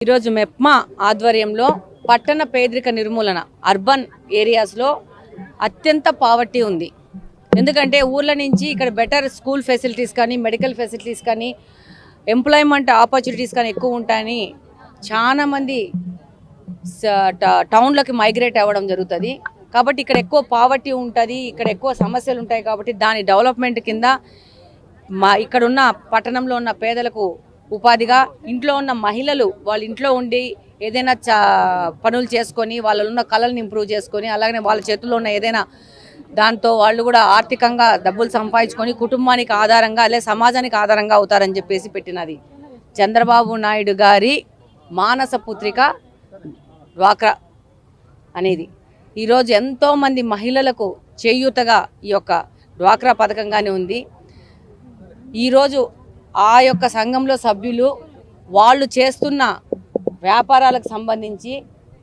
ఈరోజు మెప్మా ఆధ్వర్యంలో పట్టణ పేదరిక నిర్మూలన అర్బన్ ఏరియాస్లో అత్యంత పావర్టీ ఉంది. ఎందుకంటే ఊర్ల నుంచి ఇక్కడ బెటర్ స్కూల్ ఫెసిలిటీస్ కానీ మెడికల్ ఫెసిలిటీస్ కానీ ఎంప్లాయ్మెంట్ ఆపర్చునిటీస్ కానీ ఎక్కువ ఉంటాయని చాలామంది టౌన్లోకి మైగ్రేట్ అవ్వడం జరుగుతుంది. కాబట్టి ఇక్కడ ఎక్కువ పావర్టీ ఉంటుంది, ఇక్కడ ఎక్కువ సమస్యలు ఉంటాయి. కాబట్టి దాని డెవలప్మెంట్ కింద ఇక్కడున్న పట్టణంలో ఉన్న పేదలకు ఉపాధిగా ఇంట్లో ఉన్న మహిళలు వాళ్ళ ఇంట్లో ఉండి ఏదైనా పనులు చేసుకొని వాళ్ళలో ఉన్న కళలను ఇంప్రూవ్ చేసుకొని అలాగనే వాళ్ళ చేతుల్లో ఉన్న ఏదైనా దాంతో వాళ్ళు కూడా ఆర్థికంగా డబ్బులు సంపాదించుకొని కుటుంబానికి ఆధారంగా లేదా సమాజానికి ఆధారంగా అవుతారని చెప్పేసి పెట్టినది చంద్రబాబు నాయుడు గారి మానస పుత్రిక డ్వాక్రా అనేది. ఈరోజు ఎంతోమంది మహిళలకు చేయూతగా ఈ యొక్క డ్వాక్రా పథకంగానే ఉంది. ఈరోజు ఆ యొక్క సంఘంలో సభ్యులు వాళ్ళు చేస్తున్న వ్యాపారాలకు సంబంధించి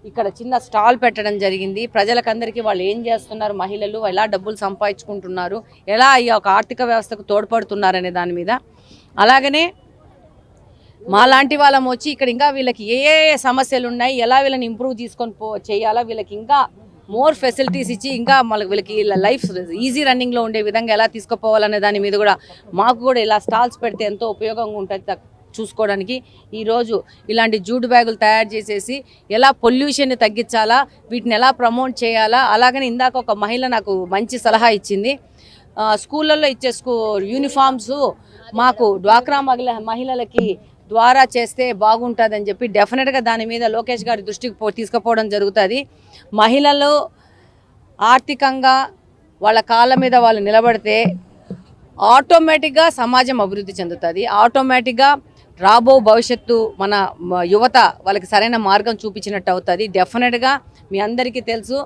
ఇక్కడ చిన్న స్టాల్ పెట్టడం జరిగింది. ప్రజలకందరికీ వాళ్ళు ఏం చేస్తున్నారు, మహిళలు ఎలా డబ్బులు సంపాదించుకుంటున్నారు, ఎలా ఈ యొక్క ఆర్థిక వ్యవస్థకు తోడ్పడుతున్నారు అనే దాని మీద. అలాగనే మాలాంటి వాళ్ళం వచ్చి ఇక్కడ ఇంకా వీళ్ళకి ఏ ఏ సమస్యలు ఉన్నాయి, ఎలా వీళ్ళని ఇంప్రూవ్ తీసుకొని చేయాలా, వీళ్ళకి ఇంకా మోర్ ఫెసిలిటీస్ ఇచ్చి ఇంకా వీళ్ళకి లైఫ్ ఈజీ రన్నింగ్లో ఉండే విధంగా ఎలా తీసుకుపోవాలనే దాని మీద కూడా మాకు కూడా ఇలా స్టాల్స్ పెడితే ఎంతో ఉపయోగంగా ఉంటుంది చూసుకోవడానికి. ఈరోజు ఇలాంటి జూట్ బ్యాగులు తయారు చేసేసి ఎలా పొల్యూషన్ని తగ్గించాలా, వీటిని ఎలా ప్రమోట్ చేయాలా. అలాగని ఇందాక ఒక మహిళ నాకు మంచి సలహా ఇచ్చింది. స్కూళ్ళల్లో ఇచ్చే యూనిఫామ్స్ మాకు డ్వాక్రా మహిళలకి ద్వారా చేస్తే బాగుంటుందని చెప్పి డెఫినెట్గా దాని మీద లోకేష్ గారి దృష్టికి తీసుకుపోవడం జరుగుతుంది. మహిళలు ఆర్థికంగా వాళ్ళ కాళ్ళ మీద వాళ్ళు నిలబడితే ఆటోమేటిక్గా సమాజం అభివృద్ధి చెందుతుంది. ఆటోమేటిక్గా రాబో భవిష్యత్తు మన యువత వాళ్ళకి సరైన మార్గం చూపించినట్టు అవుతుంది. డెఫినెట్గా మీ అందరికీ తెలుసు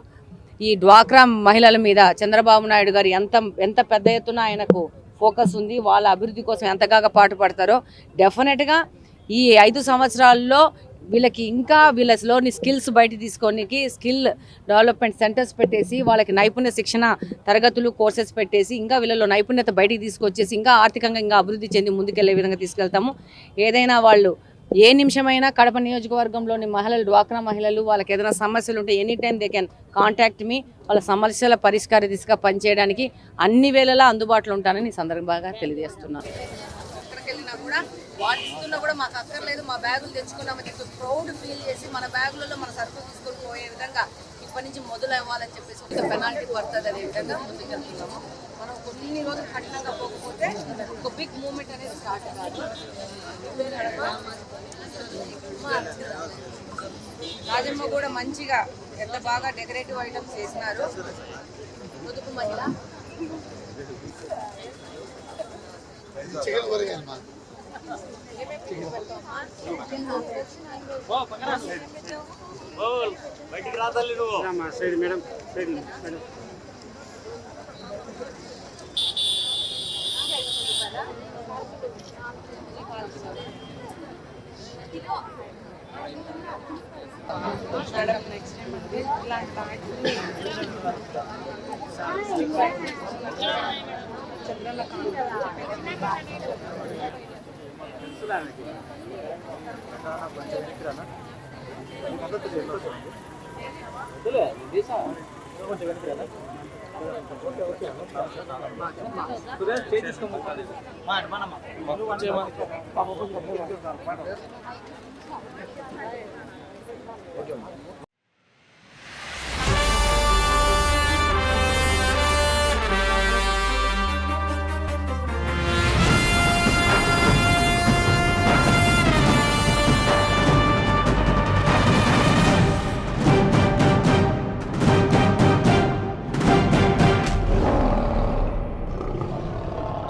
ఈ డ్వాక్రా మహిళల మీద చంద్రబాబు నాయుడు గారు ఎంత పెద్ద ఎత్తున ఆయనకు ఫోకస్ ఉంది, వాళ్ళ అభివృద్ధి కోసం ఎంతగా పాటుపడతారో. డెఫినెట్గా ఈ 5 సంవత్సరాల్లో వీళ్ళకి ఇంకా వీళ్ళలోని స్కిల్స్ బయట తీసుకోనికి స్కిల్ డెవలప్మెంట్ సెంటర్స్ పెట్టేసి వాళ్ళకి నైపుణ్య శిక్షణ తరగతులు కోర్సెస్ పెట్టేసి ఇంకా వీళ్ళలో నైపుణ్యత బయటికి తీసుకొచ్చేసి ఇంకా ఆర్థికంగా ఇంకా అభివృద్ధి చెంది ముందుకెళ్లే విధంగా తీసుకెళ్తాము. ఏదైనా వాళ్ళు ఏ నిమిషమైనా కడప నియోజకవర్గంలోని మహిళలు డ్వాక్రా మహిళలు వాళ్ళకి ఏదైనా సమస్యలు ఉంటే any time they can contact me. వాళ్ళ సమస్యల పరిష్కార దిశగా పనిచేయడానికి అన్ని వేళలా అందుబాటులో ఉంటానని సందర్భంగా తెలియజేస్తున్నాను. ఎక్కడికి వెళ్ళినా కూడా వాళ్ళు ఇస్తున్నా కూడా మాకు అక్కర్లేదు, మా బ్యాగులు తెచ్చుకున్నామని చెప్పి ప్రౌడ్ ఫీల్ చేసి మన బ్యాగులలో మన సరుకులు తీసుకొని పోయే విధంగా ఇప్పటి నుంచి మొదలు అవ్వాలని చెప్పేసి ఒక పెనాల్టీ పడుతుంది అనే విధంగా ముందుకెళ్తున్నాము. మనం కొన్ని రోజులు కఠినంగా పోకపోతే ఒక బిగ్ మూమెంట్ అనేది స్టార్ట్ కాదు. రాజమ్మ కూడా మంచిగా ఎంత బాగా డెకరేటివ్ ఐటమ్స్ చేసినారు. పొదుపు మహిళ